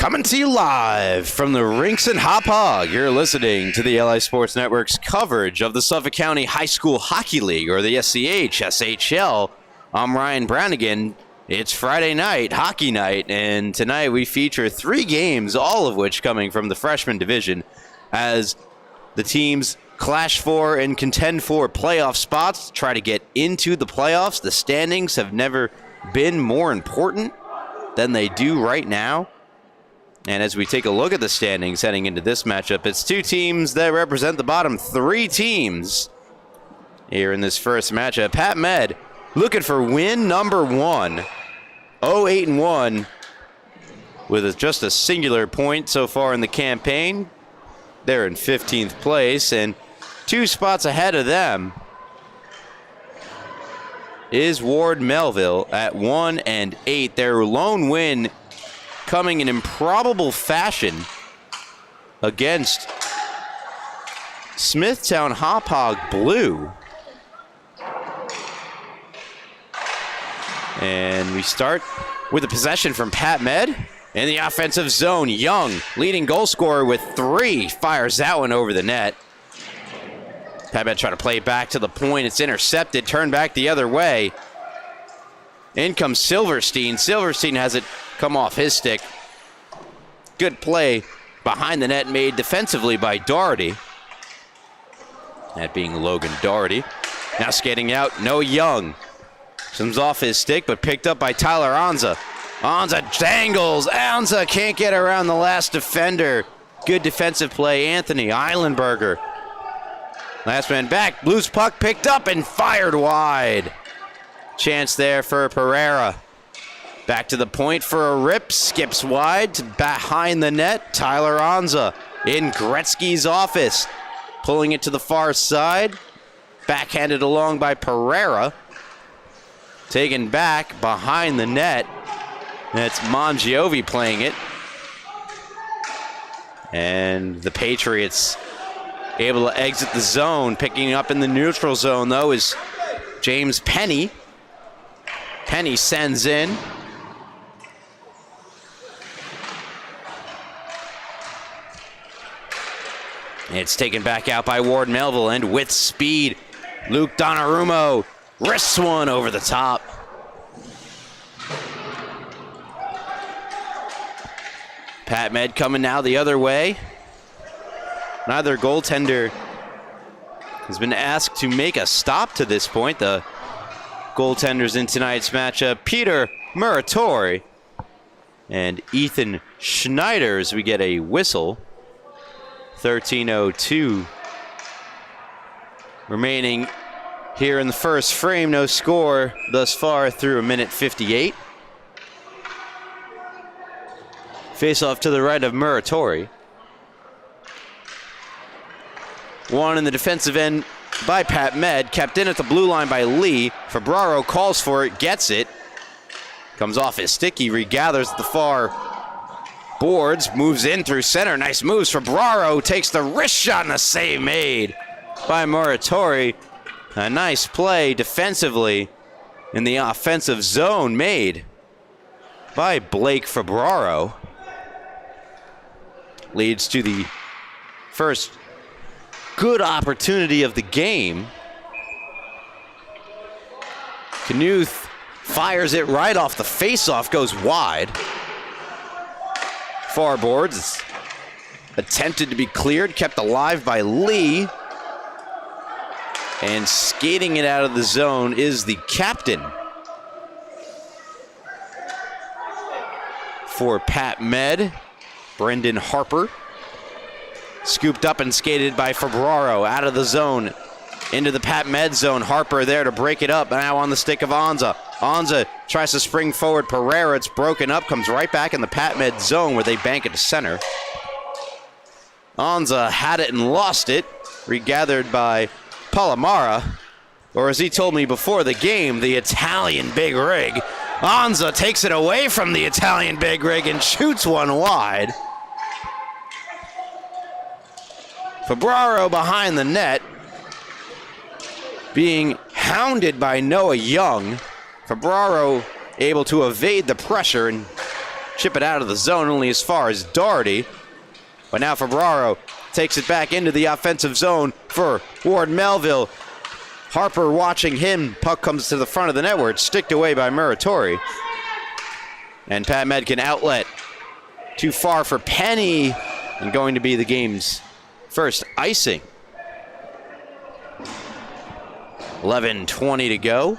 Coming to you live from the rinks in Hauppauge. You're listening to the LI Sports Network's coverage of the Suffolk County High School Hockey League, or the SCHSHL. I'm Ryan Brannigan. It's Friday night, hockey night, and tonight we feature 3 games, all of which coming from the freshman division, as the teams clash for and contend for playoff spots to try to get into the playoffs. The standings have never been more important than they do right now. And as we take a look at the standings heading into this matchup, it's 2 teams that represent the bottom 3 teams here in this first matchup. Pat Med looking for win number 1, 0-8-1, with just a singular point so far in the campaign. They're in 15th place, and 2 spots ahead of them is Ward Melville at 1-8. Their lone win coming in improbable fashion against Smithtown Hauppauge Blue. And we start with a possession from Pat Med in the offensive zone. Young, leading goal scorer with 3, fires that one over the net. Pat Med trying to play it back to the point. It's intercepted, turned back the other way. In comes Silverstein. Silverstein has it come off his stick. Good play behind the net made defensively by Doherty. That being Logan Doherty. Now skating out, Noah Young. Comes off his stick, but picked up by Tyler Anza. Anza dangles. Anza can't get around the last defender. Good defensive play, Anthony Eilenberger. Last man back. Blues puck picked up and fired wide. Chance there for Pereira. Back to the point for a rip. Skips wide to behind the net. Tyler Anza in Gretzky's office. Pulling it to the far side. Backhanded along by Pereira. Taken back behind the net. That's Mongiovi playing it. And the Patriots able to exit the zone. Picking up in the neutral zone, though, is James Penny. Penny sends in. It's taken back out by Ward Melville, and with speed, Luke Donnarumma wrists one over the top. Pat Med coming now the other way. Neither goaltender has been asked to make a stop to this point. The goaltenders in tonight's matchup, Peter Muratori and Ethan Schneider, as we get a whistle. 13:02 remaining here in the first frame. No score thus far through 1:58. Face-off to the right of Muratori. One in the defensive end by Pat Med. Kept in at the blue line by Lee. Febraro calls for it, gets it. Comes off his stick. He regathers at the far boards. Moves in through center. Nice moves. Febraro takes the wrist shot and a save made by Muratori. A nice play defensively in the offensive zone made by Blake Febraro. Leads to the first good opportunity of the game. Knuth fires it right off the face-off, goes wide. Far boards attempted to be cleared, kept alive by Lee. And skating it out of the zone is the captain for Pat Med, Brendan Harper. Scooped up and skated by Febraro out of the zone into the Pat Med zone. Harper there to break it up. Now on the stick of Anza. Anza tries to spring forward. Pereira, it's broken up. Comes right back in the Pat Med zone where they bank it to center. Anza had it and lost it. Regathered by Palomara. Or as he told me before the game, the Italian big rig. Anza takes it away from the Italian big rig and shoots one wide. Febraro behind the net, being hounded by Noah Young. Febraro able to evade the pressure and chip it out of the zone only as far as Doherty. But now Ferraro takes it back into the offensive zone for Ward Melville. Harper watching him. Puck comes to the front of the net where it's sticked away by Muratori. And Pat Med can outlet. Too far for Penny. And going to be the game's first icing. 11:20 to go.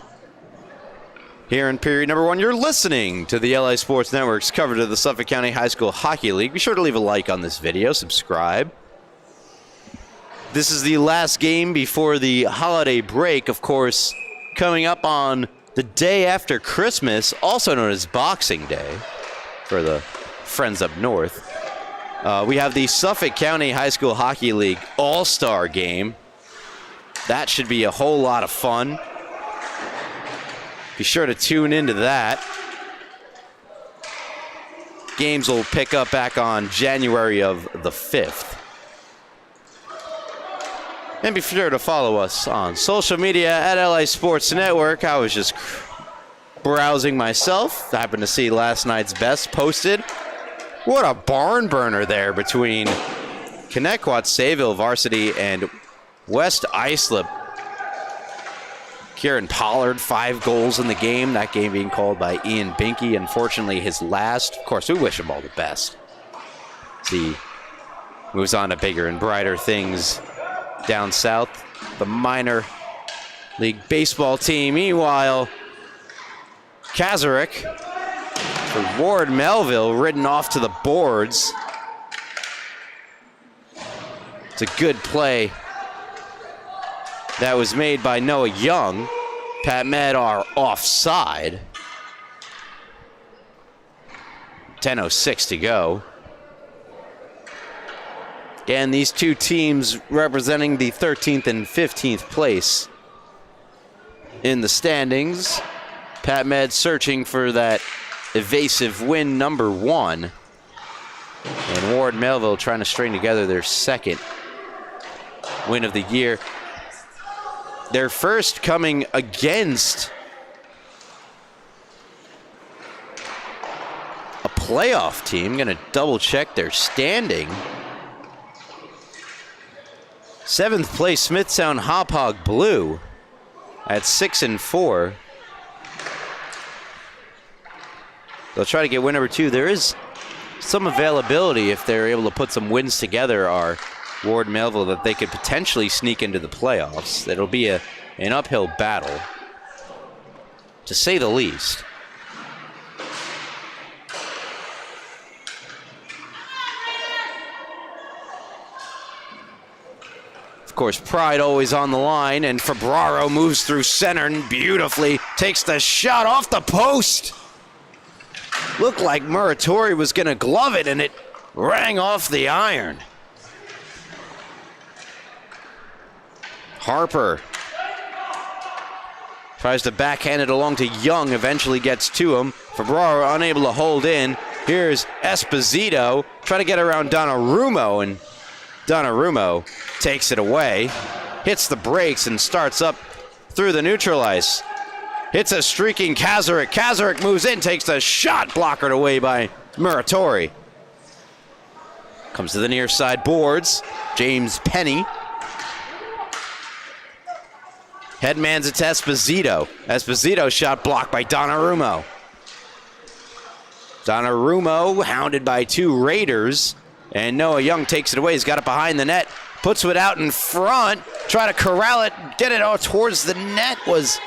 Here in period number 1, you're listening to the LA Sports Network's coverage of the Suffolk County High School Hockey League. Be sure to leave a like on this video, subscribe. This is the last game before the holiday break, of course, coming up on the day after Christmas, also known as Boxing Day for the friends up north. We have the Suffolk County High School Hockey League All-Star Game. That should be a whole lot of fun. Be sure to tune into that. Games will pick up back on January of the 5th. And be sure to follow us on social media at LA Sports Network. I was just browsing myself. I happened to see last night's best posted. What a barn burner there between Connecticut Sayville varsity and West Islip. Kieran Pollard, 5 goals in the game. That game being called by Ian Binky. Unfortunately, his last. Of course, we wish him all the best. As he moves on to bigger and brighter things down south. The minor league baseball team. Meanwhile, Kazarek for Ward Melville ridden off to the boards. It's a good play that was made by Noah Young. Pat Med are offside. 10:06 to go. Again, these two teams representing the 13th and 15th place in the standings. Pat Med searching for that evasive win number 1. And Ward Melville trying to string together their second win of the year. Their first coming against a playoff team. Going to double check their standing. 7th place Smithtown Hauppauge Blue at 6-4. They'll try to get win number 2. There is some availability if they're able to put some wins together, are Ward Melville, that they could potentially sneak into the playoffs. It'll be an uphill battle, to say the least. Of course, pride always on the line, and Ferraro moves through center and beautifully takes the shot off the post. Looked like Muratori was going to glove it, and it rang off the iron. Harper tries to backhand it along to Young, eventually gets to him. Ferraro unable to hold in. Here's Esposito trying to get around Donnarumma, and Donnarumma takes it away, hits the brakes and starts up through the neutral ice. Hits a streaking Kazarek. Kazarek moves in, takes the shot, blockered away by Muratori. Comes to the near side boards. James Penny. Headmans it to Esposito. Esposito shot blocked by Donnarumma. Donnarumma hounded by 2 Raiders. And Noah Young takes it away. He's got it behind the net. Puts it out in front. Try to corral it. Get it out towards the net. Was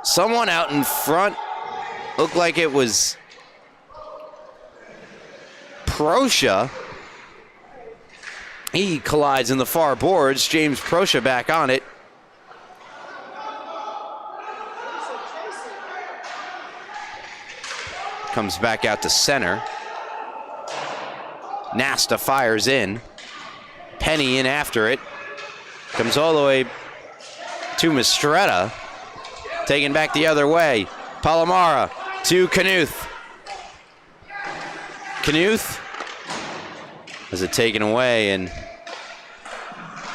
someone out in front. Looked like it was Proscia. He collides in the far boards. James Proscia back on it. Comes back out to center. Nasta fires in. Penny in after it. Comes all the way to Mistretta. Taken back the other way. Palomara to Knuth. Knuth has it taken away and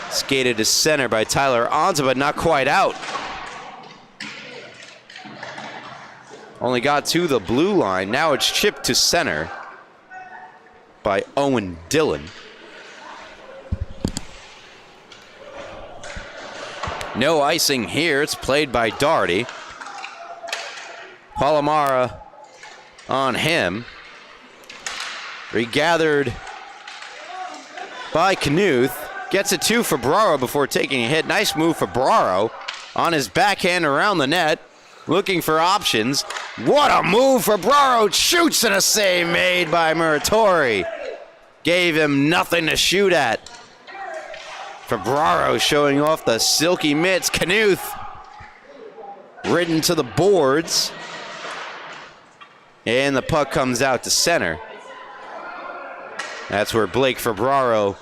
skated to center by Tyler Onza, but not quite out. Only got to the blue line. Now it's chipped to center by Owen Dillon. No icing here. It's played by Doherty. Palomara on him. Regathered by Knuth. Gets it to Febraro before taking a hit. Nice move for Febraro on his backhand around the net. Looking for options. What a move for Febraro. Shoots and a save made by Muratori. Gave him nothing to shoot at. Febraro showing off the silky mitts. Knuth ridden to the boards. And the puck comes out to center. That's where Blake Febraro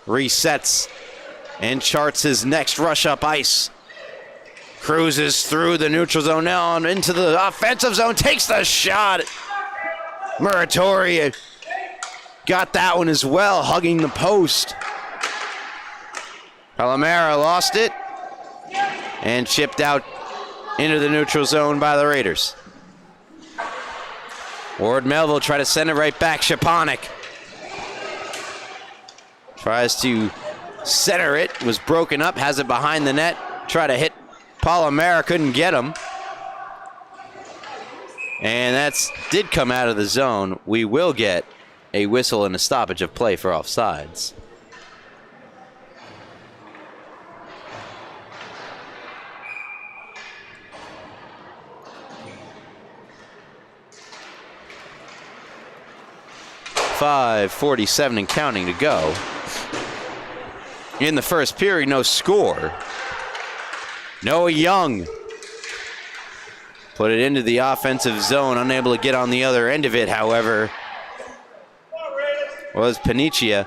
resets and charts his next rush up ice. Cruises through the neutral zone now and into the offensive zone. Takes the shot. Muratori got that one as well, hugging the post. Palomara lost it and chipped out into the neutral zone by the Raiders. Ward Melville tried to send it right back. Shaponik tries to center it. Was broken up. Has it behind the net. Try to hit Palomara. Couldn't get him. And that did come out of the zone. We will get a whistle and a stoppage of play for offsides. .5:47 and counting to go. In the first period, no score. Noah Young put it into the offensive zone, unable to get on the other end of it, however, was Panicia.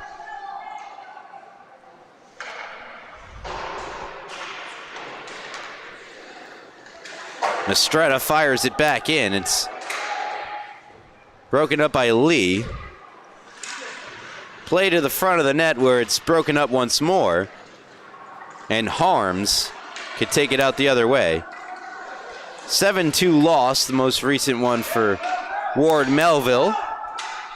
Estrada fires it back in. It's broken up by Lee. Play to the front of the net where it's broken up once more. And Harms could take it out the other way. 7-2 loss, the most recent one for Ward Melville,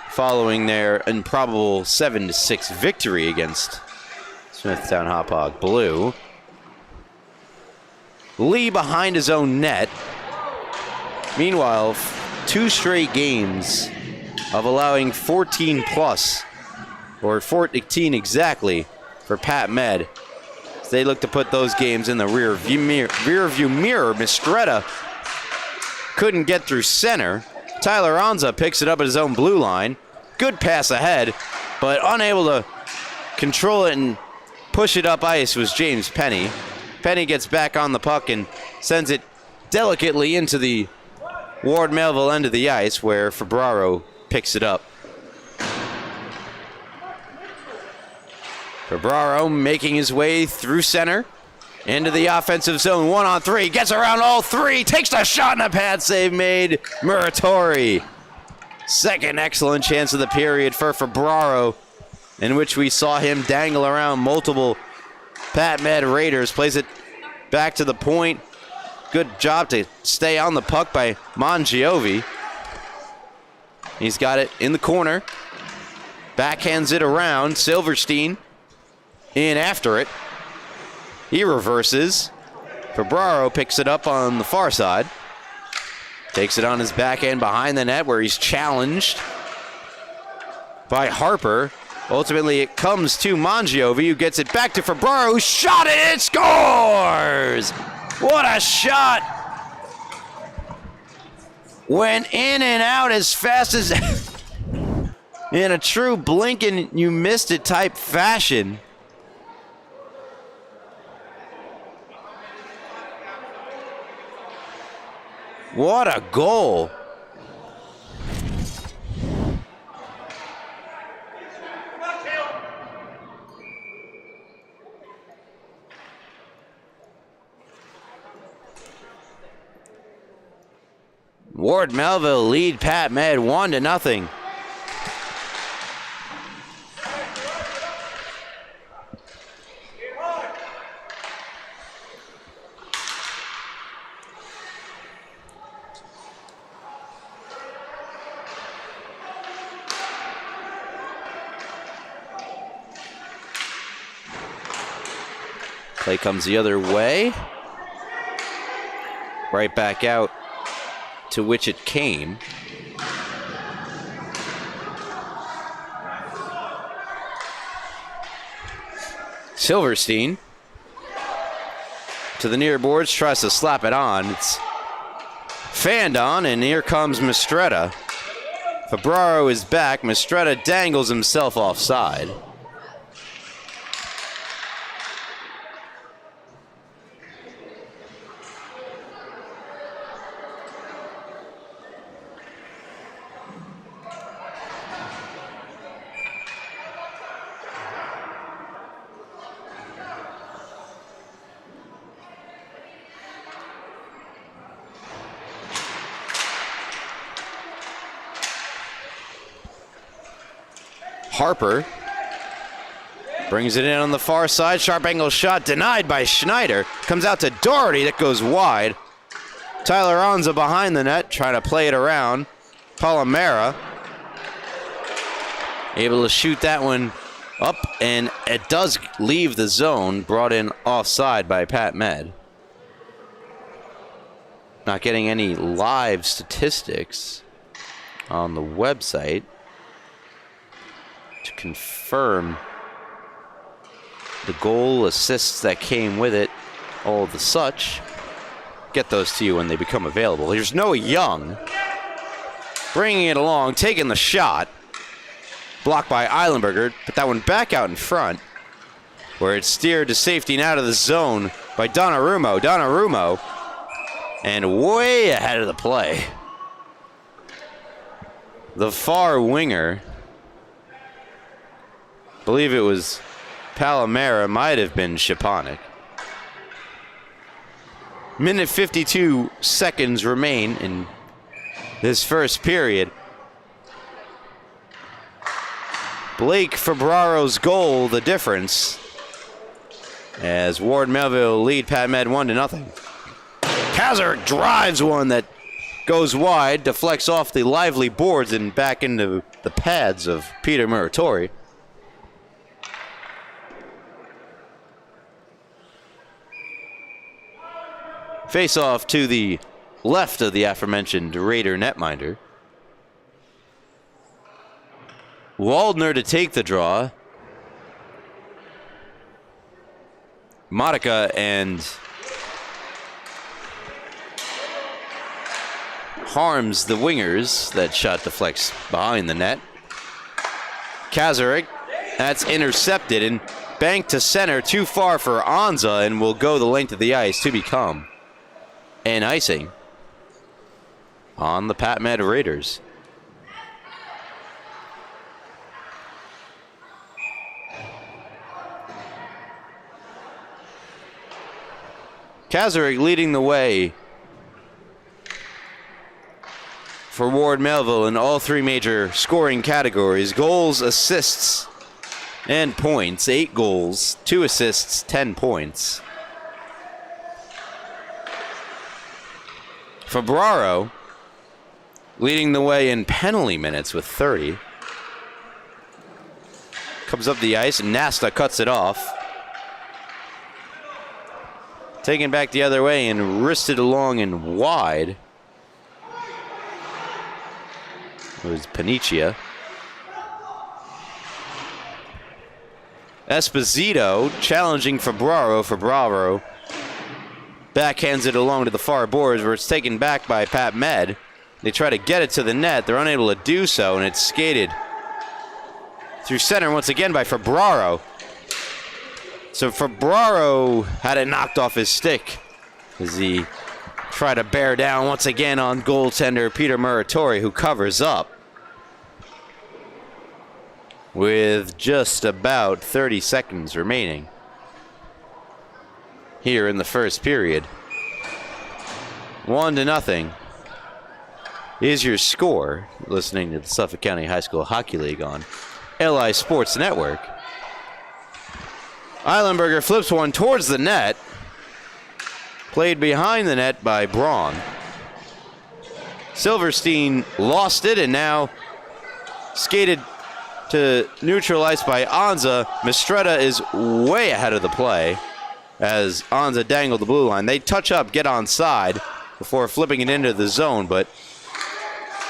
following their improbable 7-6 victory against Smithtown Hauppauge Blue. Lee behind his own net. Meanwhile, 2 straight games of allowing 14 plus, or 14 exactly, for Pat Med. They look to put those games in the rear view mirror. Mistretta couldn't get through center. Tyler Anza picks it up at his own blue line. Good pass ahead, but unable to control it and push it up ice was James Penny. Penny gets back on the puck and sends it delicately into the Ward Melville end of the ice, where Febraro picks it up. Febraro making his way through center into the offensive zone. 1-on-3, gets around all 3, takes the shot and a pad save made. Muratori. Second excellent chance of the period for Febraro, in which we saw him dangle around multiple Pat Med Raiders. Plays it back to the point. Good job to stay on the puck by Mangiovi. He's got it in the corner. Backhands it around. Silverstein in after it. He reverses. Febraro picks it up on the far side. Takes it on his backhand behind the net, where he's challenged by Harper. Ultimately, it comes to Mangiovi, who gets it back to Febraro, who shot it and scores! What a shot! Went in and out as fast as in a true blink and you missed it type fashion. What a goal. Ward Melville lead Pat Med 1-0. Play comes the other way. Right back out to which it came. Silverstein to the near boards, tries to slap it on. It's fanned on, and here comes Mistretta. Febraro is back. Mistretta dangles himself offside. Harper brings it in on the far side. Sharp angle shot denied by Schneider. Comes out to Doherty, that goes wide. Tyler Onza behind the net, trying to play it around. Palomera able to shoot that one up, and it does leave the zone, brought in offside by Pat Med. Not getting any live statistics on the website to confirm the goal, assists that came with it, all the such. Get those to you when they become available. Here's Noah Young bringing it along, taking the shot. Blocked by Eilenberger. Put that one back out in front, where it's steered to safety and out of the zone by Donnarumma. Donnarumma, and way ahead of the play. The far winger, believe it was Palomera, might have been Shaponik. Minute 52 seconds remain in this first period. Blake Febraro's goal, the difference, as Ward Melville lead Pat Med 1-0. Kazarek drives one that goes wide, deflects off the lively boards and back into the pads of Peter Muratori. Face off to the left of the aforementioned Raider netminder. Waldner to take the draw. Monica and harms the wingers. That shot deflects behind the net. Kazarek, that's intercepted and banked to center, too far for Onza, and will go the length of the ice to become an icing on the Pat Med Raiders. Kazarek leading the way for Ward Melville in all three major scoring categories: goals, assists, and points. 8 goals, 2 assists, 10 points. Febraro leading the way in penalty minutes with 30. Comes up the ice, and Nasta cuts it off. Taken back the other way and wristed along and wide. It was Panicia. Esposito challenging Febraro. Febraro backhands it along to the far boards, where it's taken back by Pat Med. They try to get it to the net. They're unable to do so, and it's skated through center once again by Febraro. So Febraro had it knocked off his stick as he tried to bear down once again on goaltender Peter Muratori, who covers up with just about 30 seconds remaining here in the first period. 1-0 is your score. Listening to the Suffolk County High School Hockey League on LI Sports Network. Eilenberger flips one towards the net. Played behind the net by Braun. Silverstein lost it and now skated to neutral ice by Onza. Mistretta is way ahead of the play. as Anza dangled the blue line. They touch up, get onside before flipping it into the zone, but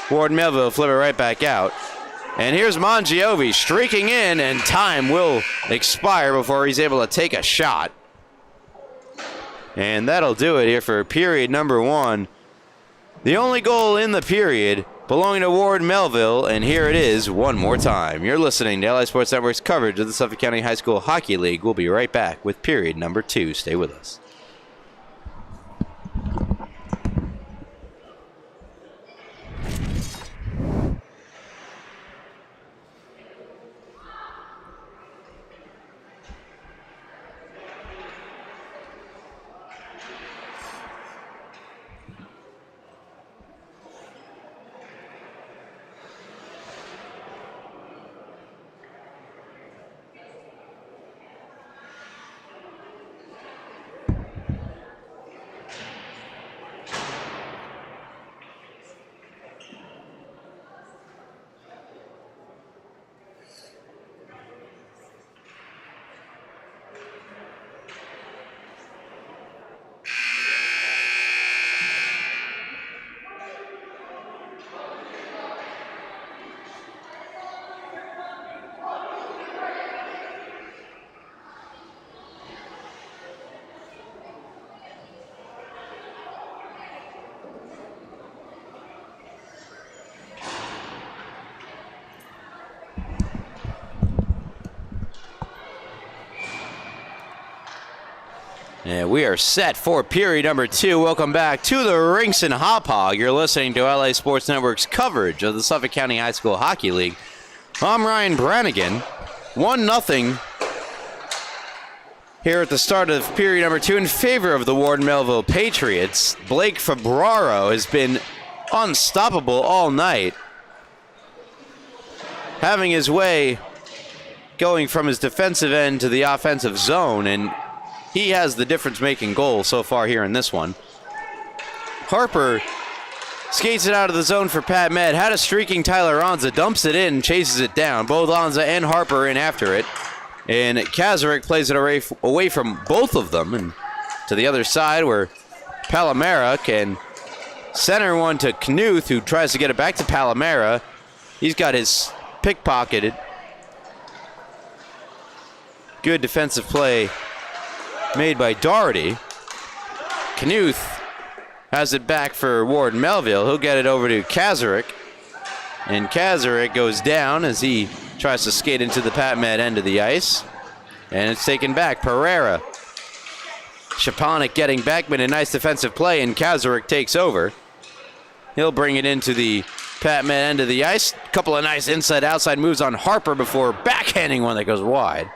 Ward Melville flip it right back out. And here's Mangiovi streaking in, and time will expire before he's able to take a shot. And that'll do it here for period number 1. The only goal in the period belonging to Ward Melville, and here it is one more time. You're listening to LA Sports Network's coverage of the Suffolk County High School Hockey League. We'll be right back with period number 2. Stay with us. And we are set for period number 2. Welcome back to the Rinks and Hop Hog. You're listening to LA Sports Network's coverage of the Suffolk County High School Hockey League. I'm Ryan Brannigan. 1-0 here at the start of period number 2 in favor of the Ward Melville Patriots. Blake Fabraro has been unstoppable all night, having his way going from his defensive end to the offensive zone, and he has the difference-making goal so far here in this one. Harper skates it out of the zone for Pat Med. Had a streaking Tyler Anza, dumps it in, chases it down. Both Anza and Harper in after it. And Kaczmarek plays it away from both of them and to the other side where Palomera can center one to Knuth, who tries to get it back to Palomera. He's got his pickpocketed. Good defensive play made by Doherty. Knuth has it back for Ward Melville. He'll get it over to Kaczmarek. And Kaczmarek goes down as he tries to skate into the Pat Med end of the ice. And it's taken back. Pereira. Shaponik getting back, but a nice defensive play, and Kaczmarek takes over. He'll bring it into the Pat Med end of the ice. Couple of nice inside-outside moves on Harper before backhanding one that goes wide.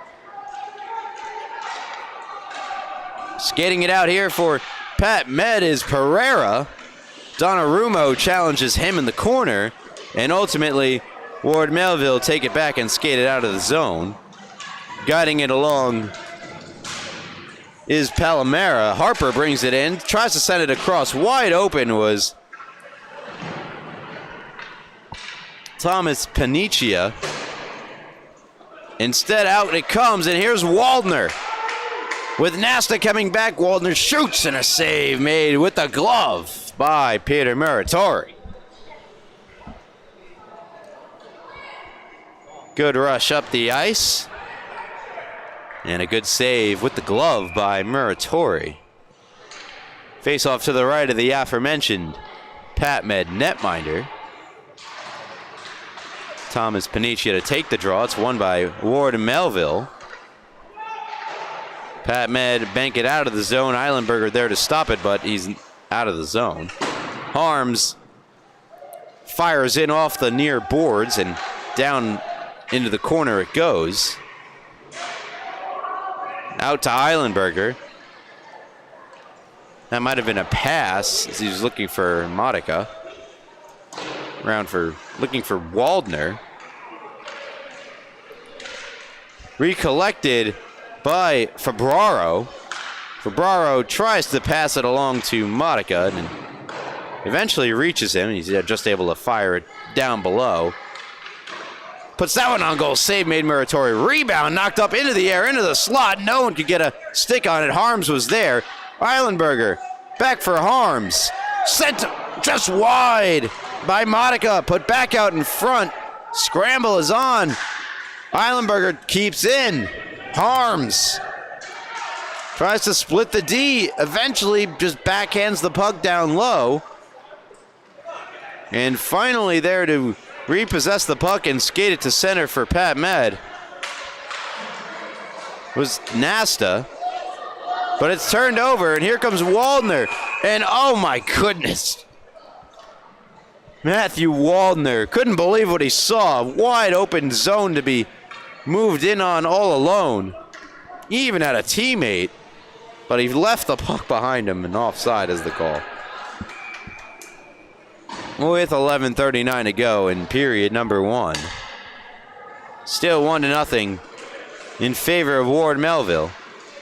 Skating it out here for Pat Med is Pereira. Donnarumma challenges him in the corner, and ultimately Ward Melville take it back and skate it out of the zone. Guiding it along is Palomera. Harper brings it in, tries to send it across. Wide open was Thomas Panicia. Instead, out it comes, and here's Waldner. With Nasta coming back, Waldner shoots, and a save made with the glove by Peter Muratori. Good rush up the ice. And a good save with the glove by Muratori. Face off to the right of the aforementioned Pat Med netminder. Thomas Panicia to take the draw. It's won by Ward Melville. Pat Med bank it out of the zone. Eilenberger there to stop it, but he's out of the zone. Harms fires in off the near boards, and down into the corner it goes. Out to Eilenberger. That might have been a pass as he was looking for Modica. Looking for Waldner. Recollected by Fabraro. Fabraro tries to pass it along to Modica and eventually reaches him. He's just able to fire it down below. puts that one on goal. Save made Muratori. Rebound knocked up into the air, into the slot. No one could get a stick on it. Harms was there. Eilenberger back for Harms. Sent just wide by Monica. Put back out in front. Scramble is on. Eilenberger keeps in. Harms tries to split the D. Eventually just backhands the puck down low. And finally there to repossess the puck and skate it to center for Pat Med was Nasta. But it's turned over, and here comes Waldner. And oh my goodness. Matthew Waldner couldn't believe what he saw. Wide open zone to be moved in on all alone. He even had a teammate, but he left the puck behind him, and offside is the call. With 11:39 to go in period number 1. Still 1-0 in favor of Ward Melville.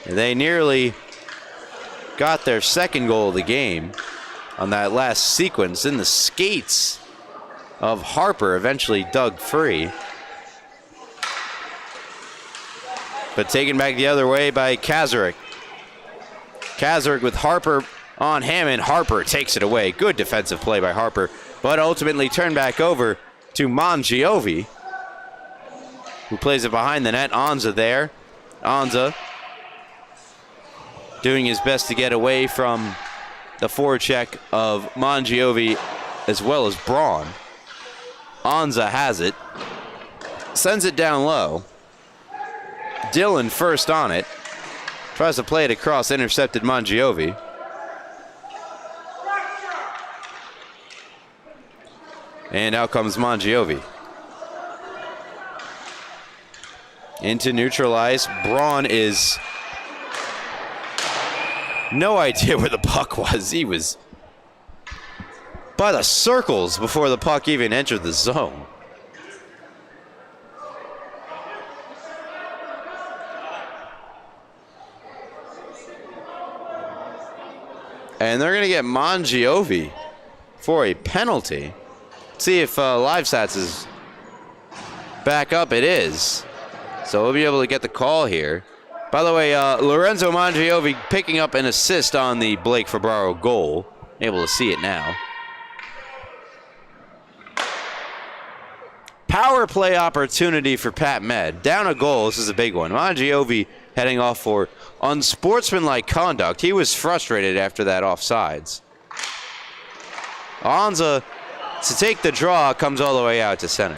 They nearly got their second goal of the game on that last sequence. In the skates of Harper, eventually dug free. But taken back the other way by Kazarek. Kazarek with Harper on Hammond. Harper takes it away. Good defensive play by Harper, but ultimately turned back over to Mangiovi, who plays it behind the net. Anza there. Anza doing his best to get away from the forecheck of Mangiovi as well as Braun. Anza has it. Sends it down low. Dillon first on it. Tries to play it across, intercepted Mangiovi. And out comes Mangiovi. Into neutralize. Braun is no idea where the puck was. He was by the circles before the puck even entered the zone. And they're going to get Mangiovi for a penalty. See if Live Stats is back up. It is. So we'll be able to get the call here. By the way, Lorenzo Mangiovi picking up an assist on the Blake Febraro goal. Able to see it now. Power play opportunity for Pat Med. Down a goal. This is a big one. Mangiovi heading off for unsportsmanlike conduct. He was frustrated after that offsides. Anza to take the draw, comes all the way out to center.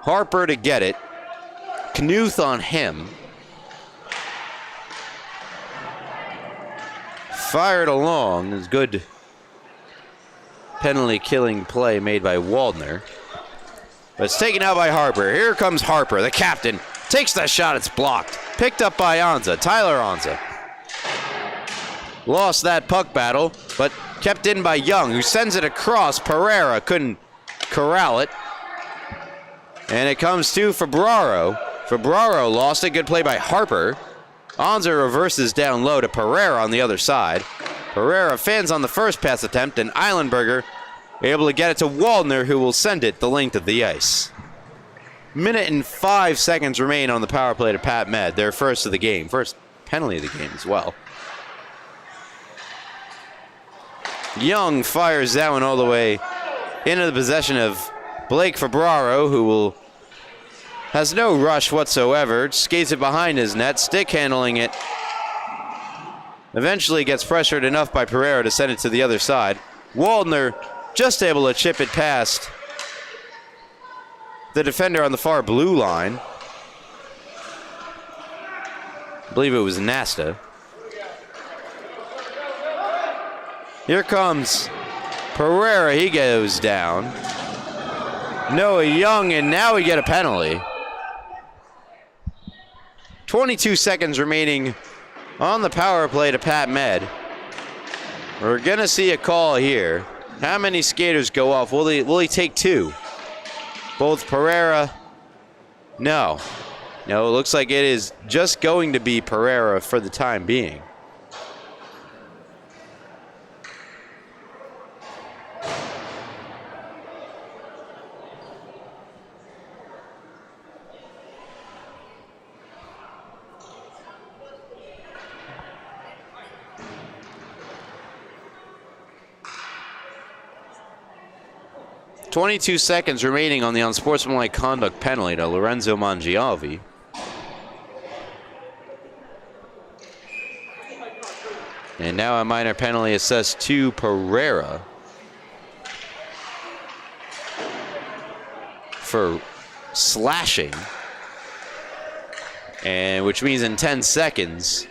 Harper to get it. Knuth on him. Fired along. It's good penalty killing play made by Waldner. But it's taken out by Harper. Here comes Harper, the captain. Takes that shot, it's blocked. Picked up by Anza, Tyler Anza. Lost that puck battle, but kept in by Young, who sends it across. Pereira couldn't corral it. And it comes to Febraro. Febraro lost it. Good play by Harper. Anza reverses down low to Pereira on the other side. Pereira fans on the first pass attempt, and Eilenberger able to get it to Waldner, who will send it the length of the ice. Minute and 5 seconds remain on the power play to Pat Med. Their first of the game. First penalty of the game as well. Young fires that one all the way into the possession of Blake Febraro, who has no rush whatsoever. Skates it behind his net, stick handling it. Eventually gets pressured enough by Pereira to send it to the other side. Waldner just able to chip it past the defender on the far blue line. I believe it was Nasta. Here comes Pereira. He goes down. Noah Young, and now we get a penalty. 22 seconds remaining on the power play to Pat Med. We're going to see a call here. How many skaters go off? Will he take two? Both Pereira? No. No, it looks like it is just going to be Pereira for the time being. 22 seconds remaining on the unsportsmanlike conduct penalty to Lorenzo Mangiovi. And now a minor penalty assessed to Pereira for slashing. And which means in 10 seconds,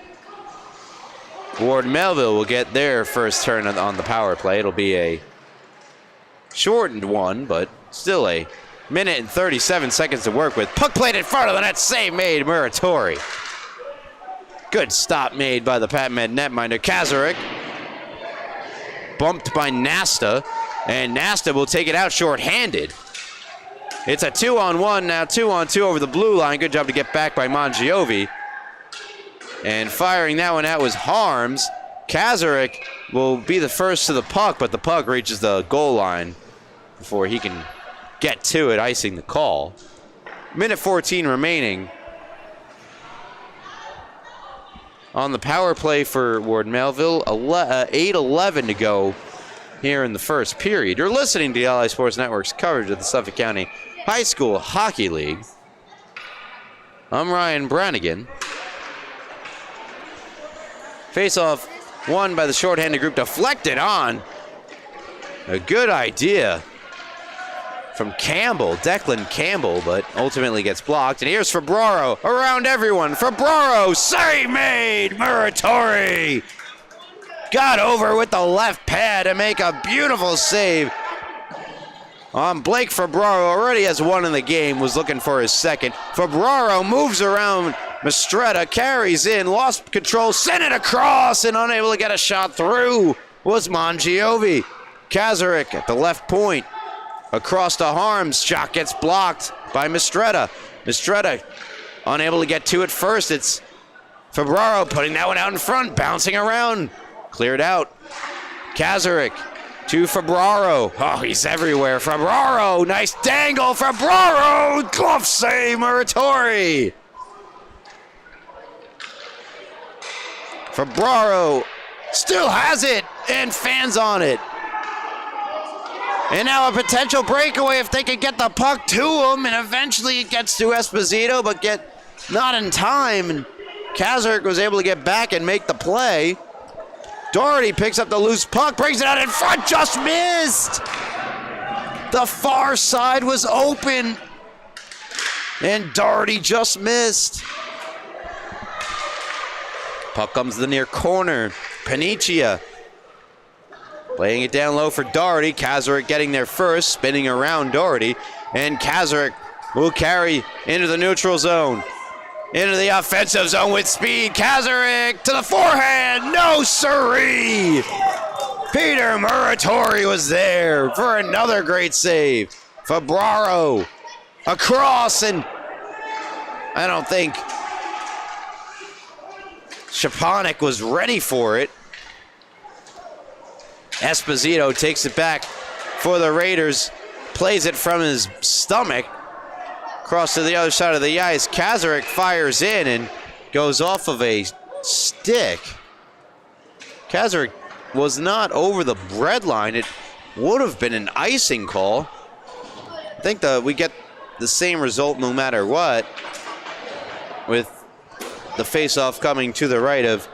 Ward Melville will get their first turn on the power play. It'll be a shortened one, but still a minute and 37 seconds to work with. Puck played in front of the net, save made, Muratori. Good stop made by the Pat Med netminder. Kaczarek bumped by Nasta, and Nasta will take it out shorthanded. It's a 2-on-1, now 2-on-2 over the blue line. Good job to get back by Mangiovi. And firing that one out was Harms. Kaczarek will be the first to the puck, but the puck reaches the goal line before he can get to it, icing the call. Minute 14 remaining. On the power play for Ward Melville, 8:11 to go here in the first period. You're listening to the Ally Sports Network's coverage of the Suffolk County High School Hockey League. I'm Ryan Brannigan. Face-off won by the shorthanded group, deflected on. A good idea from Campbell, Declan Campbell, but ultimately gets blocked. And here's Febraro around everyone. Febraro, save made, Muratori. Got over with the left pad to make a beautiful save. Blake Febraro already has one in the game, was looking for his second. Febraro moves around Mistretta, carries in, lost control, sent it across, and unable to get a shot through was Mangiovi. Kaczarek at the left point, across to Harms, shot gets blocked by Mistretta. Mistretta unable to get to it first. It's Febraro putting that one out in front, bouncing around, cleared out. Kaczarek to Febraro. Oh, he's everywhere. Febraro, nice dangle. Febraro, glove save, Muratori. Febraro still has it and fans on it. And now a potential breakaway if they could get the puck to him, and eventually it gets to Esposito, but not in time. And Kaczarek was able to get back and make the play. Doherty picks up the loose puck, brings it out in front, just missed. The far side was open, and Doherty just missed. Puck comes to the near corner. Panicia laying it down low for Doherty. Kaczarek getting there first, spinning around Doherty. And Kaczarek will carry into the neutral zone. Into the offensive zone with speed. Kaczarek to the forehand. No siree. Peter Muratori was there for another great save. Febraro across, and I don't think Shapanik was ready for it. Esposito takes it back for the Raiders, plays it from his stomach, across to the other side of the ice. Kaczarek fires in and goes off of a stick. Kaczarek was not over the red line. It would have been an icing call. I think we get the same result no matter what, with the face-off coming to the right of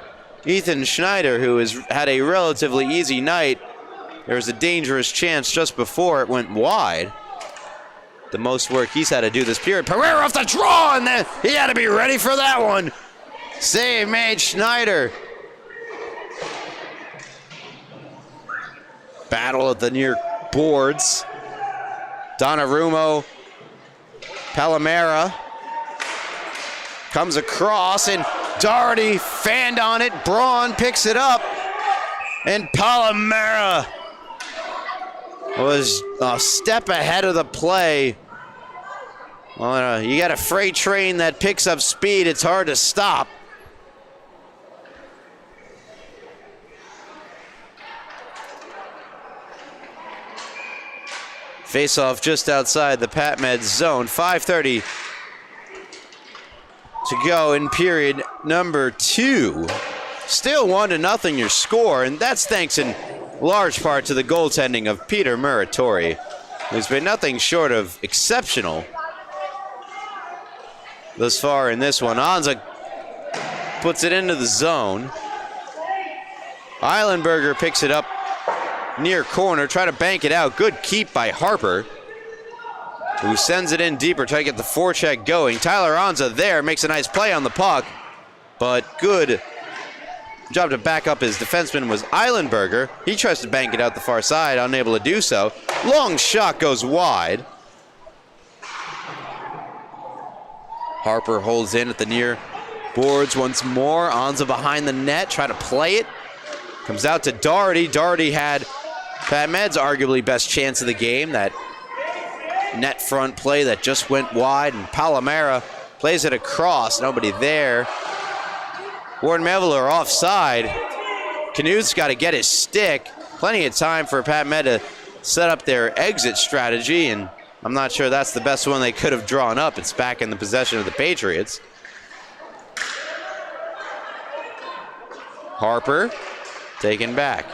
Ethan Schneider, who has had a relatively easy night. There was a dangerous chance just before it went wide. The most work he's had to do this period. Pereira off the draw, and then he had to be ready for that one. Save made Schneider. Battle at the near boards. Donnarumma, Palomera comes across, and Doherty fanned on it. Braun picks it up, and Palomera was a step ahead of the play. Well, you got a freight train that picks up speed. It's hard to stop. Face-off just outside the Pat Med zone. 5:30 to go in period number 2. Still 1-0 your score, and that's thanks in large part to the goaltending of Peter Muratori. who's been nothing short of exceptional thus far in this one. Anza puts it into the zone. Eilenberger picks it up near corner, try to bank it out. Good keep by Harper, who sends it in deeper, try to get the forecheck going. Tyler Anza there makes a nice play on the puck, but good job to back up his defenseman was Eilenberger. He tries to bank it out the far side, unable to do so. Long shot goes wide. Harper holds in at the near boards once more. Anza behind the net, try to play it. Comes out to Doherty. Doherty had Pat Med's arguably best chance of the game. That net front play that just went wide, and Palomera plays it across. Nobody there. Ward and Melville are offside. Knuth's got to get his stick. Plenty of time for Pat Med to set up their exit strategy, and I'm not sure that's the best one they could have drawn up. It's back in the possession of the Patriots. Harper taken back.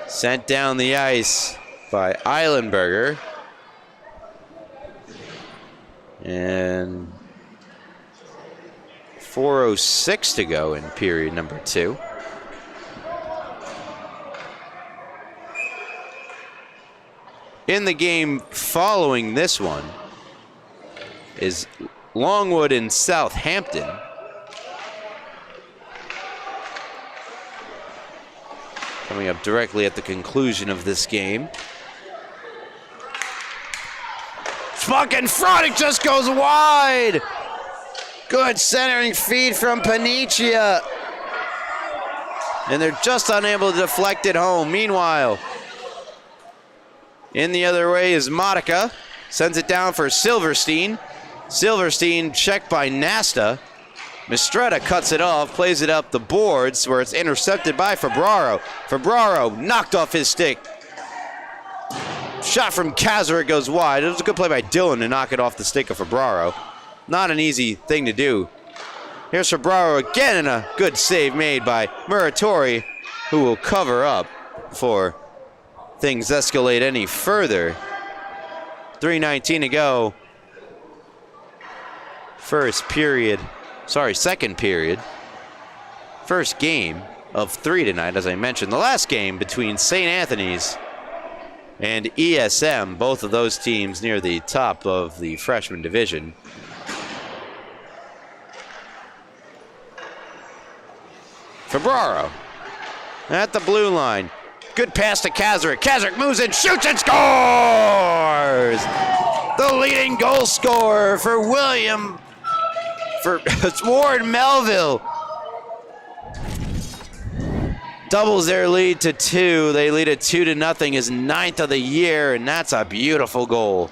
Sent down the ice by Eilenberger. And 4:06 to go in period number 2. In the game following this one is Longwood and Southampton. Coming up directly at the conclusion of this game. Puck in front, it just goes wide. Good centering feed from Panicia. And they're just unable to deflect it home. Meanwhile, in the other way is Modica. Sends it down for Silverstein. Silverstein checked by Nasta. Mistretta cuts it off, plays it up the boards where it's intercepted by Febraro. Febraro knocked off his stick. Shot from Kazaric goes wide. It was a good play by Dillon to knock it off the stick of Febraro. Not an easy thing to do. Here's Febraro again, and a good save made by Muratori, who will cover up before things escalate any further. 3:19 to go. Second period. First game of 3 tonight, as I mentioned. The last game between St. Anthony's and ESM, both of those teams near the top of the freshman division. Febraro at the blue line. Good pass to Kazaric. Kazaric moves in, shoots and scores! The leading goal scorer for Ward Melville. Doubles their lead to 2. They lead it 2-0, his 9th of the year, and that's a beautiful goal.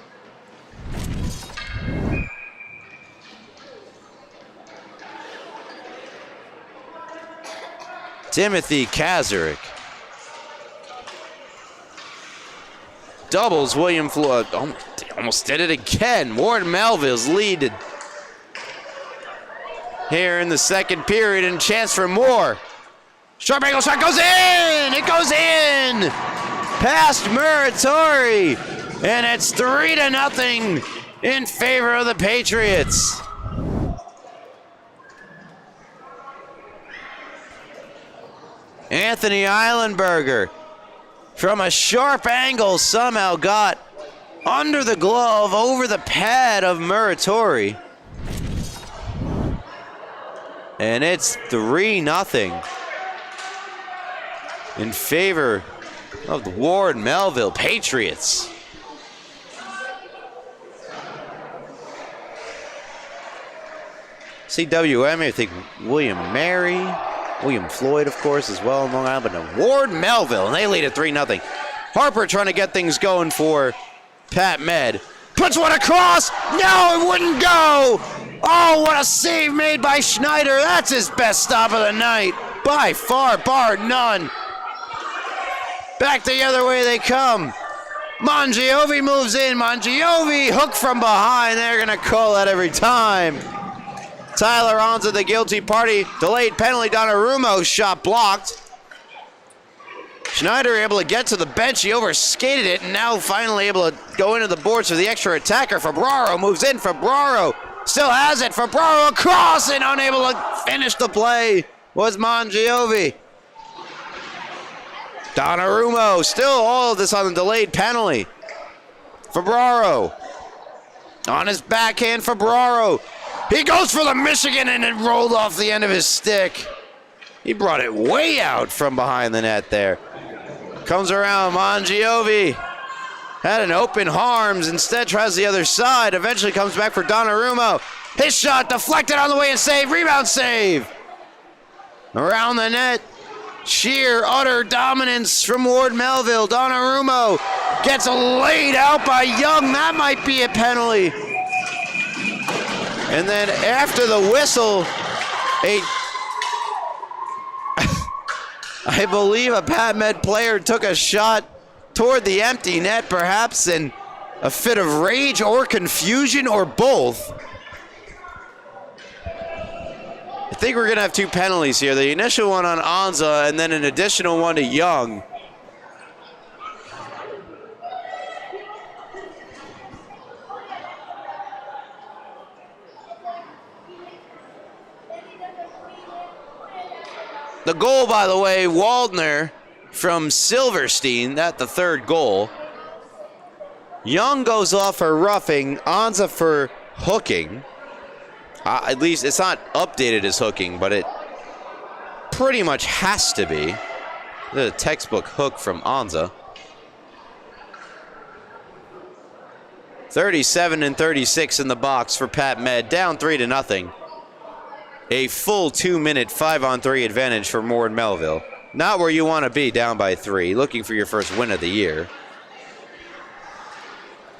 Timothy Kazaric doubles William Floyd. Almost did it again. Ward Melville's lead here in the second period, and chance for more. Sharp angle shot goes in! It goes in! Past Muratori, and it's 3-0 in favor of the Patriots. Anthony Eilenberger, from a sharp angle, somehow got under the glove, over the pad of Muratori. And it's 3-0 in favor of the Ward Melville Patriots. CWM, I think William Mary, William Floyd, of course, as well in Long Island, but no, Ward Melville, and they lead at 3-0. Harper trying to get things going for Pat Med. Puts one across. No, it wouldn't go. Oh, what a save made by Schneider. That's his best stop of the night. By far, bar none. Back the other way they come. Mangiovi moves in. Mangiovi, hook from behind. They're going to call that every time. Tyler Anza, the guilty party. Delayed penalty. Donnarumma shot blocked. Schneider able to get to the bench. He overskated it and now finally able to go into the boards for the extra attacker. Febraro moves in. Febraro still has it. Febraro across and unable to finish the play was Mongiovi. Donnarumma, still all of this on the delayed penalty. Febraro on his backhand. Febraro. He goes for the Michigan and it rolled off the end of his stick. He brought it way out from behind the net there. Comes around, Mongiovi had an open Harms, instead tries the other side, eventually comes back for Donnarumma. His shot deflected on the way and save, rebound save. Around the net, sheer utter dominance from Ward Melville. Donnarumma gets laid out by Young, that might be a penalty. And then after the whistle, I believe a Pat Med player took a shot toward the empty net, perhaps in a fit of rage or confusion or both. I think we're gonna have two penalties here. The initial one on Anza and then an additional one to Young. The goal, by the way, Waldner from Silverstein, that's the third goal. Young goes off for roughing, Anza for hooking. At least it's not updated as hooking, but it pretty much has to be. The textbook hook from Anza. 37 and 36 in the box for Pat Med, down 3-0. A full 2-minute 5-on-3 advantage for Ward Melville. Not where you want to be, down by 3. Looking for your first win of the year.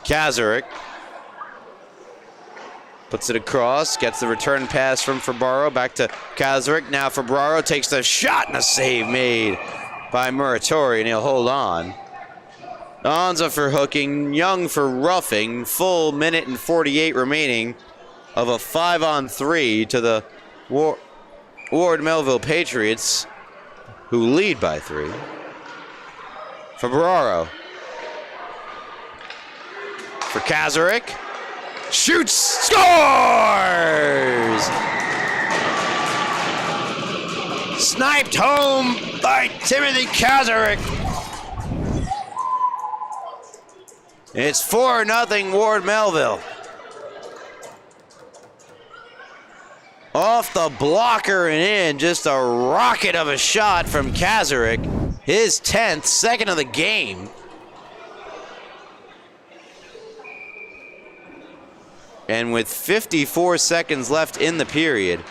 Kaczarek puts it across, gets the return pass from Febraro, back to Kaczarek. Now Febraro takes the shot and a save made by Muratori, and he'll hold on. Anza for hooking, Young for roughing. Full minute and 48 remaining of a 5-on-3 to the Ward Melville Patriots, who lead by 3. Febraro for Kaczarek. Shoots, scores! Sniped home by Timothy Kaczarek. It's 4-0 Ward Melville. Off the blocker and in, just a rocket of a shot from Kaczarek. His 10th, second of the game. And with 54 seconds left in the period,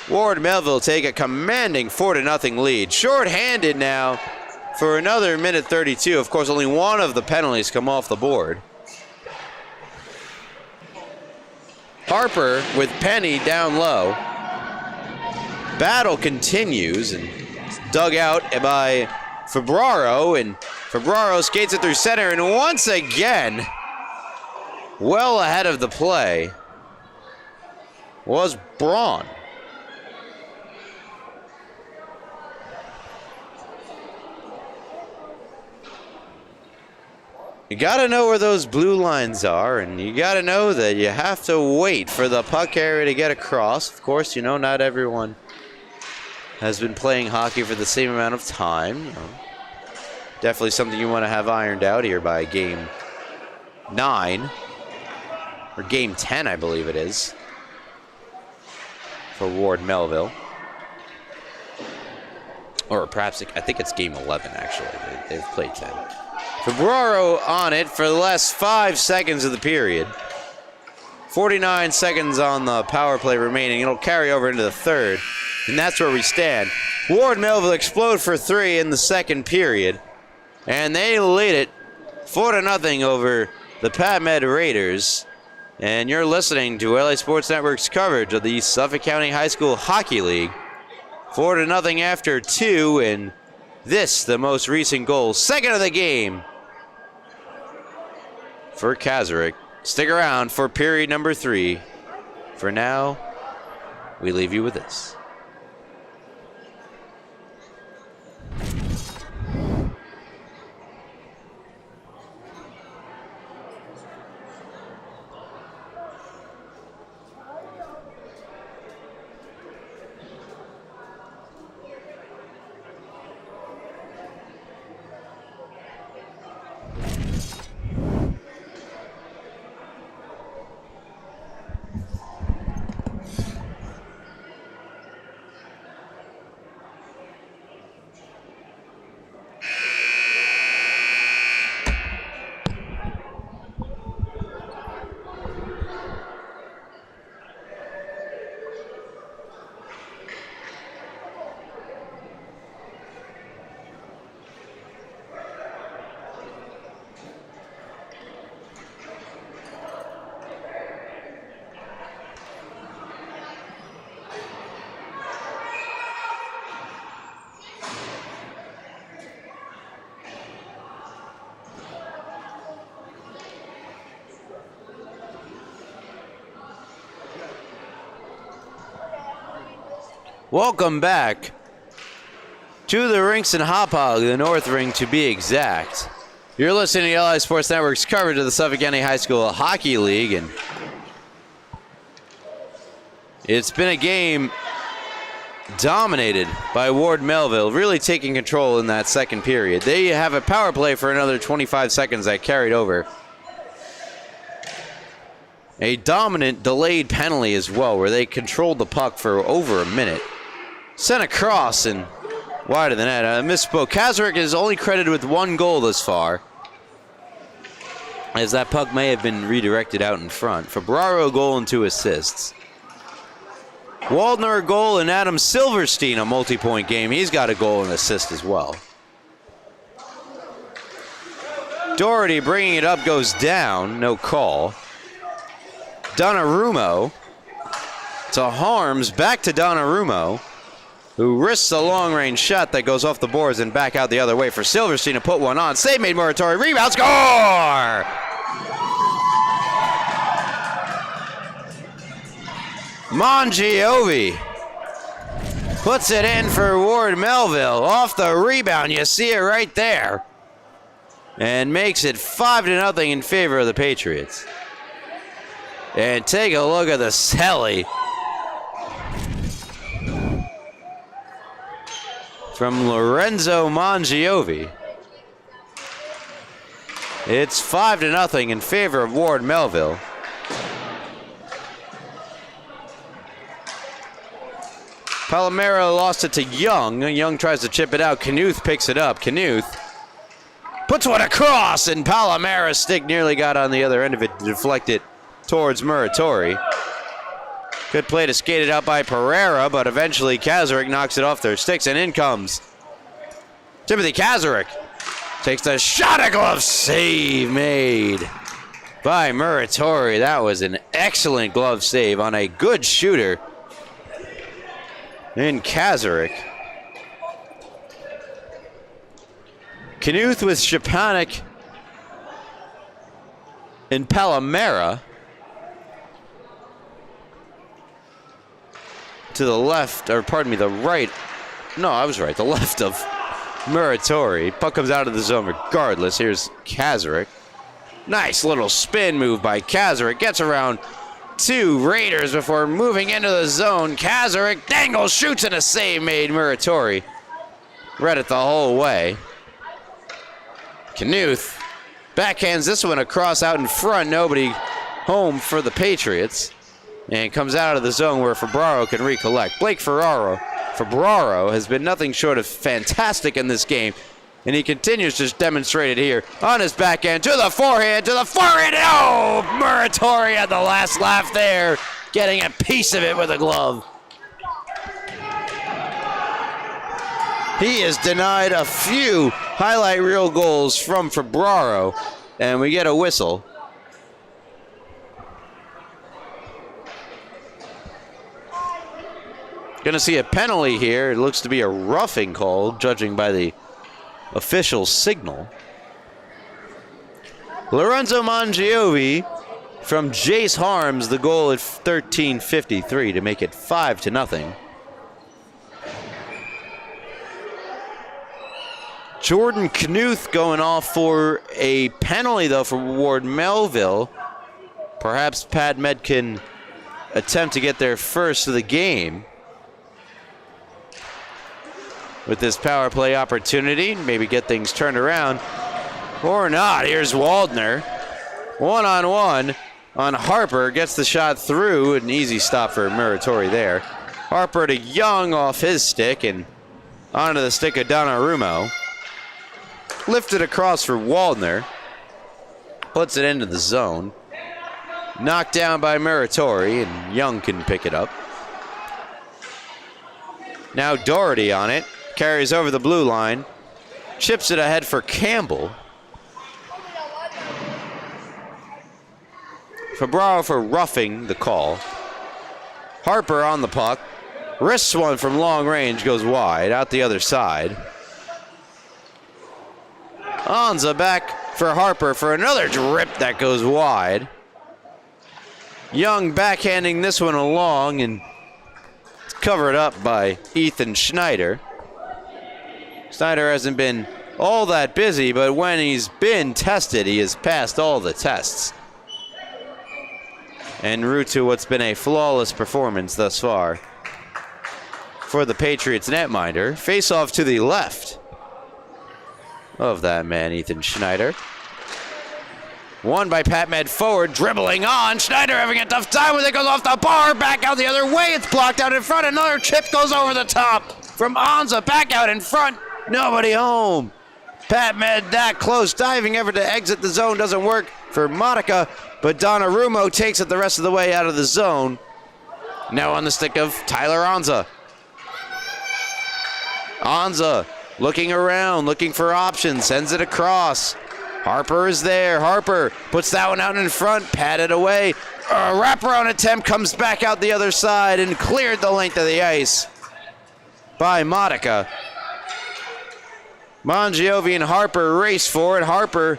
Ward Melville take a commanding 4-0 lead. Short-handed now for another minute 32. Of course, only one of the penalties come off the board. Harper with Penny down low. Battle continues and it's dug out by Febraro, and Febraro skates it through center, and once again, well ahead of the play was Braun. You gotta know where those blue lines are, and you gotta know that you have to wait for the puck carrier to get across. Of course, you know, not everyone has been playing hockey for the same amount of time. You know, definitely something you want to have ironed out here by game 9. Or game 10, I believe it is, for Ward Melville. Or perhaps, I think it's game 11, actually. They've played 10. Febraro on it for the last 5 seconds of the period. 49 seconds on the power play remaining. It'll carry over into the third, and that's where we stand. Ward Melville explode for 3 in the second period, and they lead it 4-0 over the Pat Med Raiders. And you're listening to LA Sports Network's coverage of the Suffolk County High School Hockey League. 4-0 after 2, and this, the most recent goal, second of the game for Kaczarek. Stick around for period number 3. For now, we leave you with this. Welcome back to the rinks in Hauppauge, the North Ring to be exact. You're listening to LI Sports Network's coverage of the Suffolk County High School Hockey League, and it's been a game dominated by Ward Melville, really taking control in that second period. They have a power play for another 25 seconds that carried over. A dominant delayed penalty as well, where they controlled the puck for over a minute. Sent across and wide of the net. I misspoke. Kazarek is only credited with 1 goal thus far, as that puck may have been redirected out in front. Ferbraro a goal and 2 assists. Waldner a goal, and Adam Silverstein a multi-point game. He's got a goal and assist as well. Doherty bringing it up goes down. No call. Donnarumma to Harms. Back to Donnarumma, who risks a long-range shot that goes off the boards and back out the other way for Silverstein to put one on. Save made Muratori. Rebound. Score! Mangiovi puts it in for Ward Melville. Off the rebound. You see it right there. And makes it 5-0 in favor of the Patriots. And take a look at the celly from Lorenzo Mangiovi. It's 5-0 in favor of Ward Melville. Palomero lost it to Young. Young tries to chip it out. Knuth picks it up. Knuth puts one across, and Palomero's stick nearly got on the other end of it to deflect it towards Muratori. Good play to skate it out by Pereira, but eventually Kazarek knocks it off their sticks, and in comes Timothy Kazarek. Takes the shot, a glove save made by Muratori. That was an excellent glove save on a good shooter in Kazarek. Knuth with Szczepanik and Palomera to the left, or pardon me, the right. No, I was right. The left of Muratori. Puck comes out of the zone regardless. Here's Kazarek. Nice little spin move by Kazarek. Gets around 2 Raiders before moving into the zone. Kazarek dangles, shoots, and a save made. Muratori read it the whole way. Knuth backhands this one across out in front. Nobody home for the Patriots. And comes out of the zone where Ferbraro can recollect. Blake Ferbraro has been nothing short of fantastic in this game. And he continues to demonstrate it here on his backhand to the forehand, Oh, Muratori had the last laugh there, getting a piece of it with a glove. He is denied a few highlight reel goals from Ferbraro, and we get a whistle. Going to see a penalty here. It looks to be a roughing call, judging by the official signal. Lorenzo Mangiovi from Jace Harms, the goal at 13:53 to make it 5-0. Jordan Knuth going off for a penalty, though, for Ward Melville. Perhaps Pat Med can attempt to get there first of the game with this power play opportunity, maybe get things turned around, or not. Here's Waldner, 1-on-1 on Harper, gets the shot through, an easy stop for Muratori there. Harper to Young off his stick, and onto the stick of Donnarumma. Lifted across for Waldner, puts it into the zone. Knocked down by Muratori, and Young can pick it up. Now Doherty on it. Carries over the blue line. Chips it ahead for Campbell. Ferbraro for roughing the call. Harper on the puck. Wrists one from long range, goes wide, out the other side. Anza back for Harper for another drip that goes wide. Young backhanding this one along, and covered up by Ethan Schneider. Schneider hasn't been all that busy, but when he's been tested, he has passed all the tests. En route to what's been a flawless performance thus far for the Patriots netminder. Face off to the left of that man, Ethan Schneider. Won by Pat Med forward, dribbling on. Schneider having a tough time with it, goes off the bar, back out the other way. It's blocked out in front. Another chip goes over the top from Anza, back out in front. Nobody home. Pat Med that close, diving effort to exit the zone doesn't work for Monica, but Donnarumma takes it the rest of the way out of the zone. Now on the stick of Tyler Anza. Anza looking around, looking for options, sends it across. Harper is there. Harper puts that one out in front, patted away. A wraparound attempt comes back out the other side and cleared the length of the ice by Monica. Mangiovi and Harper race for it. Harper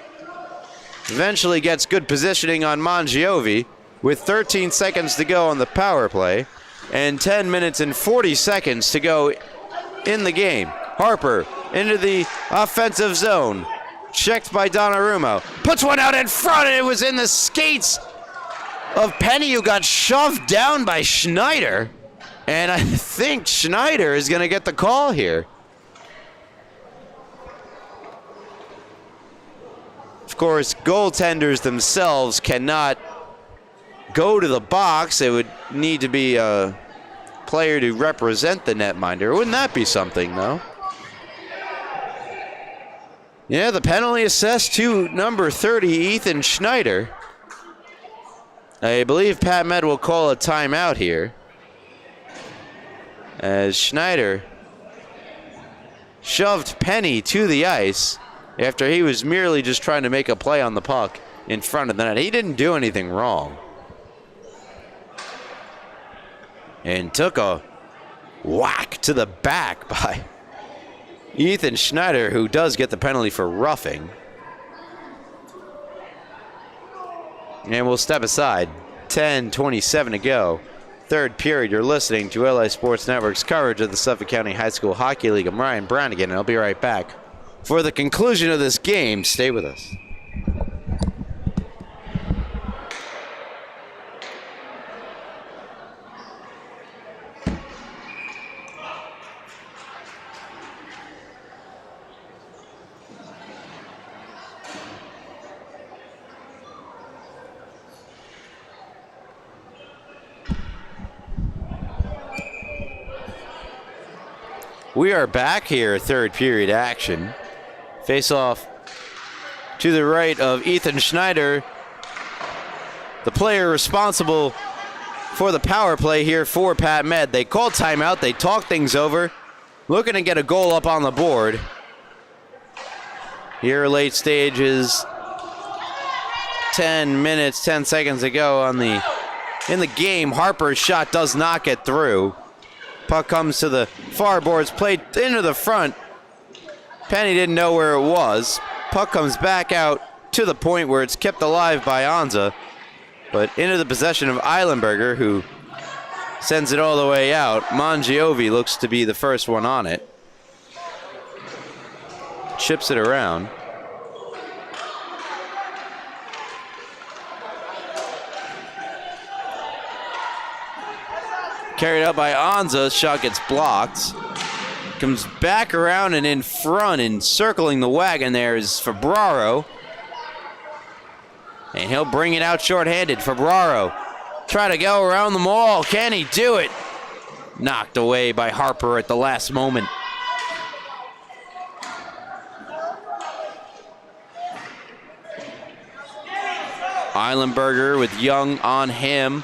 eventually gets good positioning on Mangiovi with 13 seconds to go on the power play and 10 minutes and 40 seconds to go in the game. Harper into the offensive zone. Checked by Donnarumma. Puts one out in front, and it was in the skates of Penny, who got shoved down by Schneider. And I think Schneider is going to get the call here. Of course, goaltenders themselves cannot go to the box. It would need to be a player to represent the netminder. Wouldn't that be something, though? Yeah, the penalty assessed to number 30, Ethan Schneider. I believe Pat Med will call a timeout here, as Schneider shoved Penny to the ice after he was merely just trying to make a play on the puck in front of the net. He didn't do anything wrong. And took a whack to the back by Ethan Schneider, who does get the penalty for roughing. And we'll step aside. 10:27 to go. Third period. You're listening to LA Sports Network's coverage of the Suffolk County High School Hockey League. I'm Ryan Brannigan, and I'll be right back for the conclusion of this game. Stay with us. We are back here, third period action. Face off to the right of Ethan Schneider, the player responsible for the power play here for Pat Med. They called timeout, they talked things over, looking to get a goal up on the board. Here late stages, 10 minutes, 10 seconds to go in the game. Harper's shot does not get through. Puck comes to the far boards, played into the front. Penny didn't know where it was. Puck comes back out to the point where it's kept alive by Anza, but into the possession of Eilenberger, who sends it all the way out. Mangiovi looks to be the first one on it. Chips it around. Carried out by Anza. Shot gets blocked. Comes back around and in front, and circling the wagon there is Febraro. And he'll bring it out shorthanded. Febraro try to go around the wall. Can he do it? Knocked away by Harper at the last moment. Eilenberger with Young on him.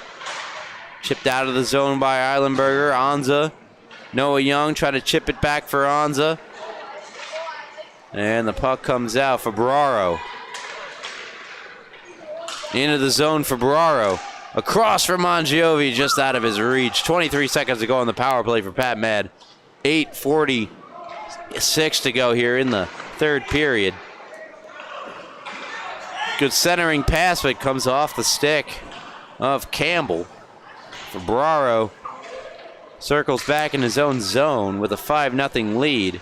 Chipped out of the zone by Eilenberger. Anza. Noah Young trying to chip it back for Anza. And the puck comes out. Febraro. Into the zone for Febraro. Across from Mangiovi, just out of his reach. 23 seconds to go on the power play for Pat Med. 8:46 to go here in the third period. Good centering pass, but it comes off the stick of Campbell. Febraro Circles back in his own zone with a 5-0 lead.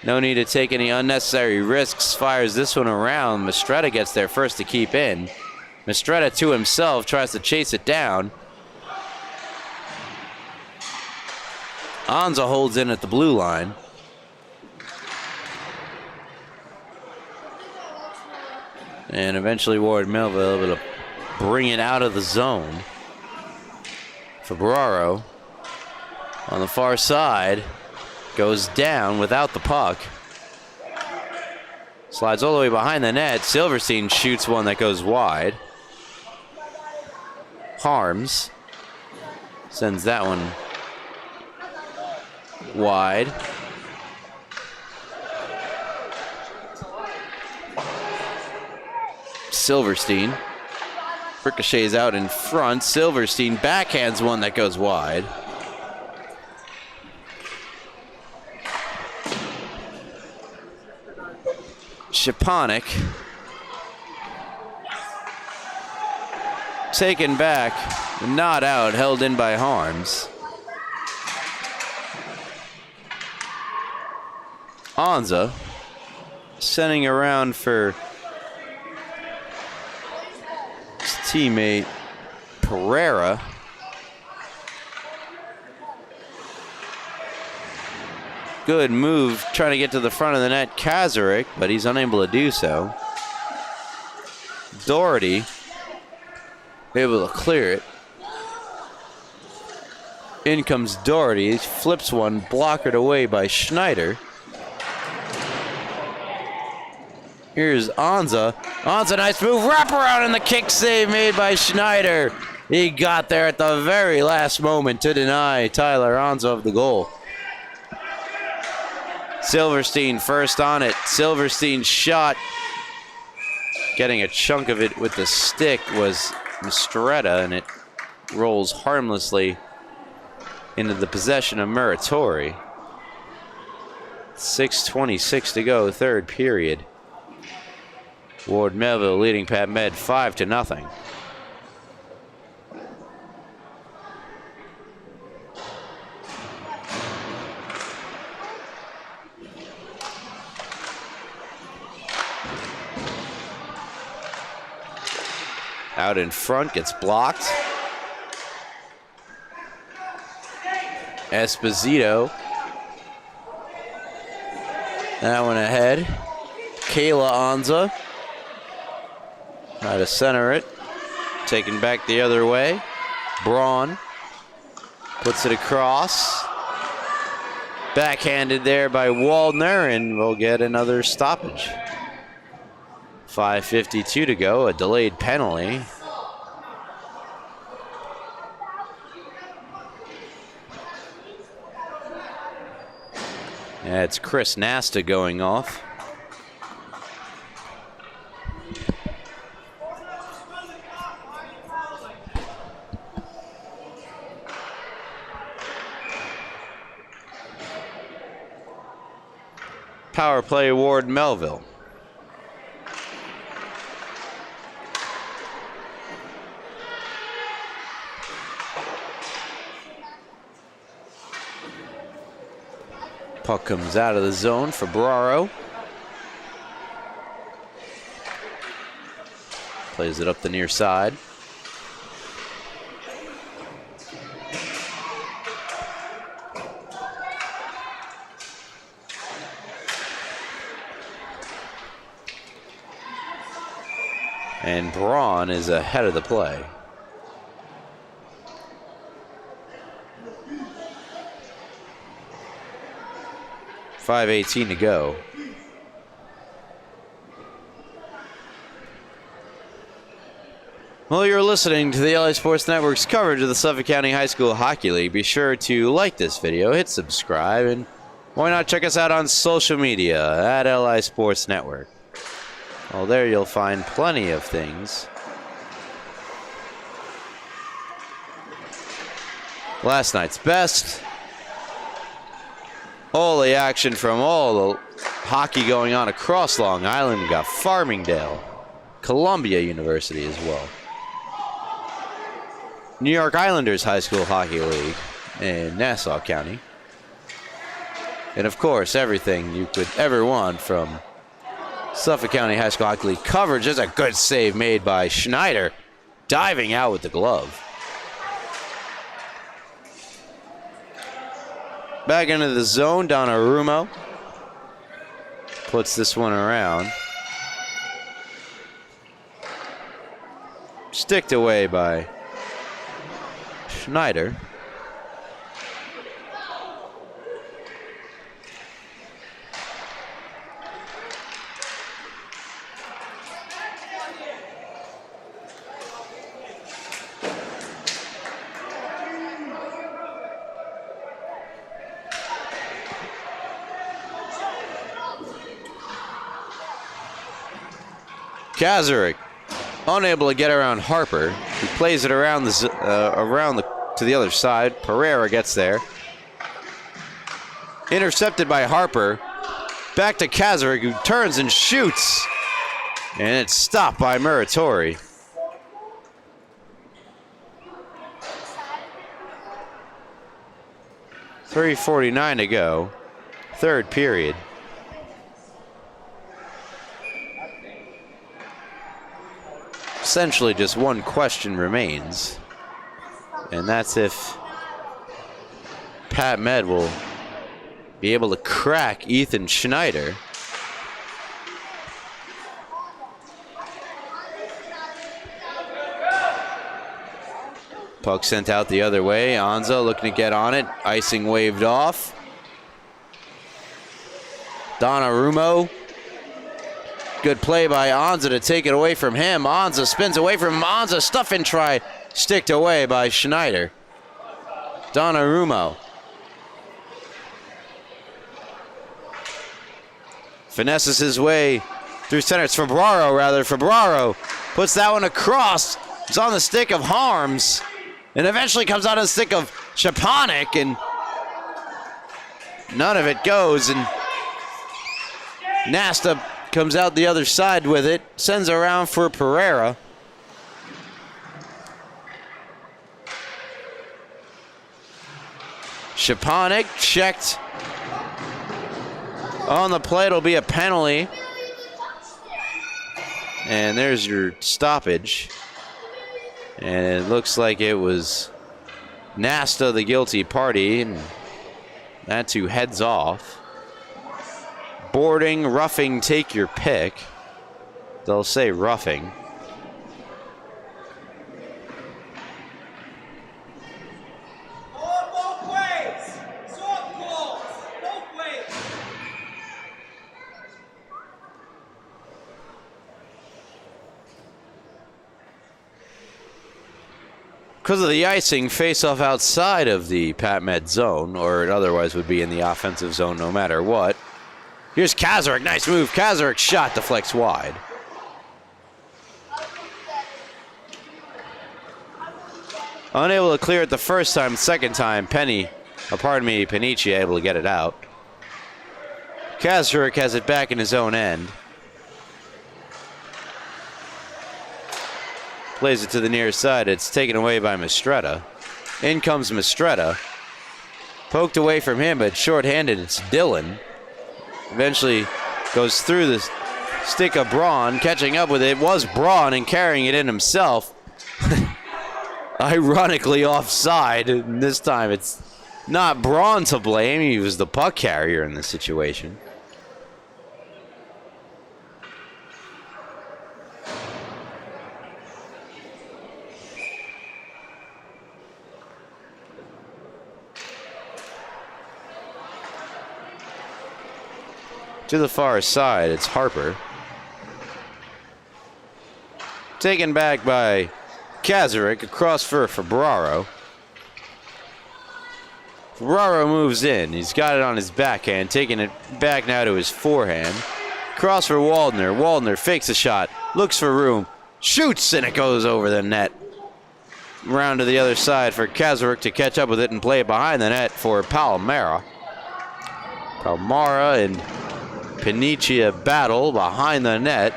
No need to take any unnecessary risks. Fires this one around. Mistretta gets there first to keep in. Mistretta to himself tries to chase it down. Anza holds in at the blue line. And eventually Ward Melville able to bring it out of the zone. Ferraro on the far side goes down without the puck. Slides all the way behind the net. Silverstein shoots one that goes wide. Harms sends that one wide. Silverstein ricochets out in front. Silverstein backhands one that goes wide. Shaponik taken back, not out, held in by Harms. Anza sending around for his teammate Pereira. Good move trying to get to the front of the net, Kazarik, but he's unable to do so. Doherty able to clear it. In comes Doherty, he flips one, blockered away by Schneider. Here's Anza. Anza, nice move, wraparound, and the kick save made by Schneider. He got there at the very last moment to deny Tyler Anza of the goal. Silverstein first on it. Silverstein's shot, getting a chunk of it with the stick, was Mistretta, and it rolls harmlessly into the possession of Muratori. 6:26 to go, third period. Ward Melville leading Pat Med 5-0. Out in front, gets blocked. Esposito. That one ahead. Kayla Anza. Try to center it. Taken back the other way. Braun puts it across. Backhanded there by Waldner, and we'll get another stoppage. 5:52 to go, a delayed penalty. Yeah, it's Chris Nasta going off. Power play Ward Melville. Puck comes out of the zone for Ferraro. Plays it up the near side. And Braun is ahead of the play. .518 to go. Well, you're listening to the LA Sports Network's coverage of the Suffolk County High School Hockey League. Be sure to like this video, hit subscribe, and why not check us out on social media at LI Sports Network. Well, there you'll find plenty of things. Last night's best. All the action from all the hockey going on across Long Island. We got Farmingdale, Columbia University as well. New York Islanders High School Hockey League in Nassau County. And of course, everything you could ever want from Suffolk County High School Hockey League coverage. There's a good save made by Schneider, diving out with the glove. Back into the zone, Donnarumma puts this one around. Sticked away by Schneider. Kaczmarek unable to get around Harper. He plays it around to the other side. Pereira gets there. Intercepted by Harper. Back to Kaczmarek, who turns and shoots. And it's stopped by Muratori. .349 to go. Third period. Essentially just one question remains, and that's if Pat Med will be able to crack Ethan Schneider. Puck sent out the other way. Anza looking to get on it. Icing waved off. Donnarumma. Good play by Anza to take it away from him. Anza spins away from him. Anza stuff and try. Sticked away by Schneider. Donnarumma. Finesses his way through center. It's Febraro, rather. Febraro puts that one across. It's on the stick of Harms. And eventually comes out of the stick of Szczepanik. And none of it goes. And Nasta comes out the other side with it, sends around for Pereira. Szczepanik checked on the play. It'll be a penalty. And there's your stoppage. And it looks like it was Nasta, the guilty party, and that two heads off. Boarding, roughing, take your pick. They'll say roughing. Both ways. Soft balls. Both ways. Because of the icing, face-off outside of the Pat Med zone, or it otherwise would be in the offensive zone no matter what. Here's Kaczmarek, nice move. Kaczmarek's shot deflects wide. Unable to clear it the first time, second time, Panici able to get it out. Kaczmarek has it back in his own end. Plays it to the near side. It's taken away by Mistretta. In comes Mistretta. Poked away from him, but shorthanded. It's Dillon. Eventually goes through the stick of Braun. Catching up with it was Braun and carrying it in himself. Ironically offside. And this time it's not Braun to blame. He was the puck carrier in this situation. To the far side, it's Harper. Taken back by Kaczmarek, across for Febraro. Febraro moves in. He's got it on his backhand, taking it back now to his forehand. Cross for Waldner. Waldner fakes a shot, looks for room, shoots, and it goes over the net. Round to the other side for Kaczmarek to catch up with it and play it behind the net for Palmera. Palmera and Panici battle behind the net.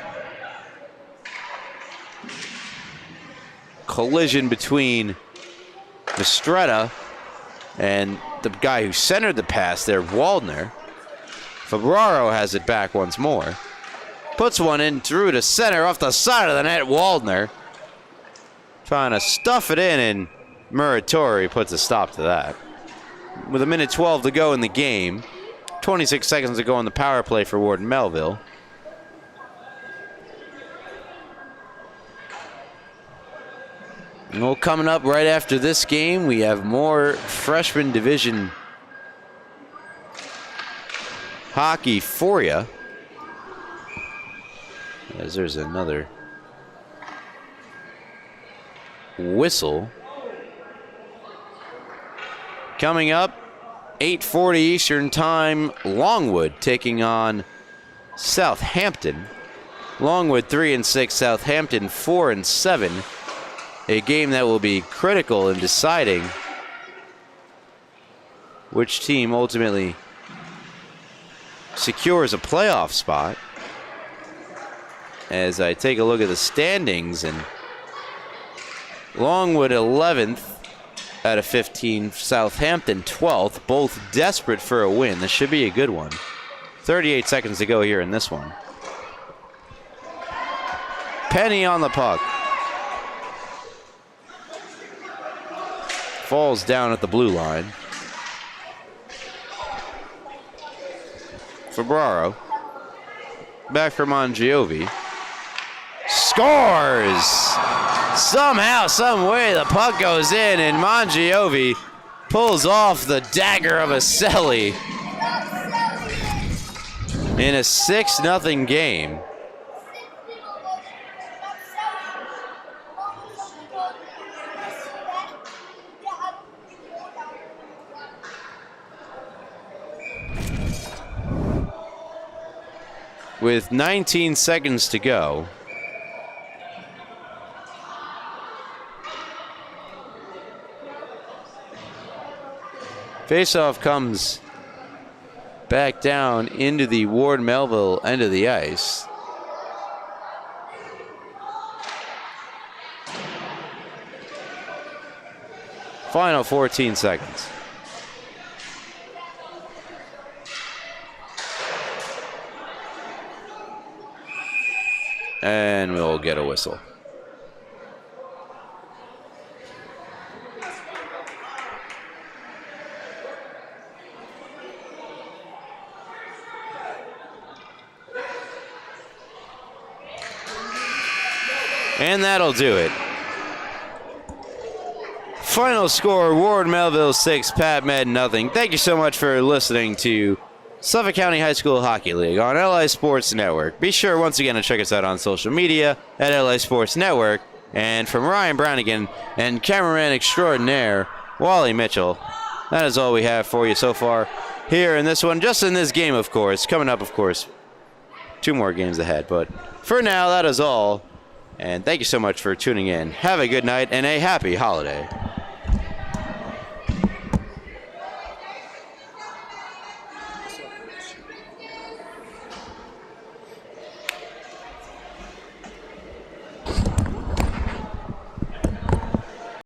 Collision between Mistretta, and the guy who centered the pass there, Waldner. Fabraro has it back once more. Puts one in through to center off the side of the net, Waldner. Trying to stuff it in, and Muratori puts a stop to that. With 1:12 to go in the game, 26 seconds to go on the power play for Ward Melville. Well, coming up right after this game, we have more freshman division hockey for you. As there's another whistle. Coming up, 8:40 Eastern Time, Longwood taking on Southampton. Longwood 3-6, Southampton 4-7. A game that will be critical in deciding which team ultimately secures a playoff spot. As I take a look at the standings, and Longwood 11th out of 15, Southampton 12th, both desperate for a win. This should be a good one. 38 seconds to go here in this one. Penny on the puck. Falls down at the blue line. Fabraro. Back for Mangiovi. Scores! Somehow, some way, the puck goes in, and Mangiovi pulls off the dagger of Aselli in a 6-0 game. With 19 seconds to go. Faceoff comes back down into the Ward Melville end of the ice. Final 14 seconds. And we'll get a whistle. And that'll do it. Final score, Ward Melville 6, Pat Med nothing. Thank you so much for listening to Suffolk County High School Hockey League on LI Sports Network. Be sure once again to check us out on social media at LI Sports Network. And from Ryan Brownigan and cameraman extraordinaire Wally Mitchell, that is all we have for you so far here in this one. Just in this game, of course. Coming up, of course, 2 more games ahead. But for now, that is all. And thank you so much for tuning in. Have a good night and a happy holiday.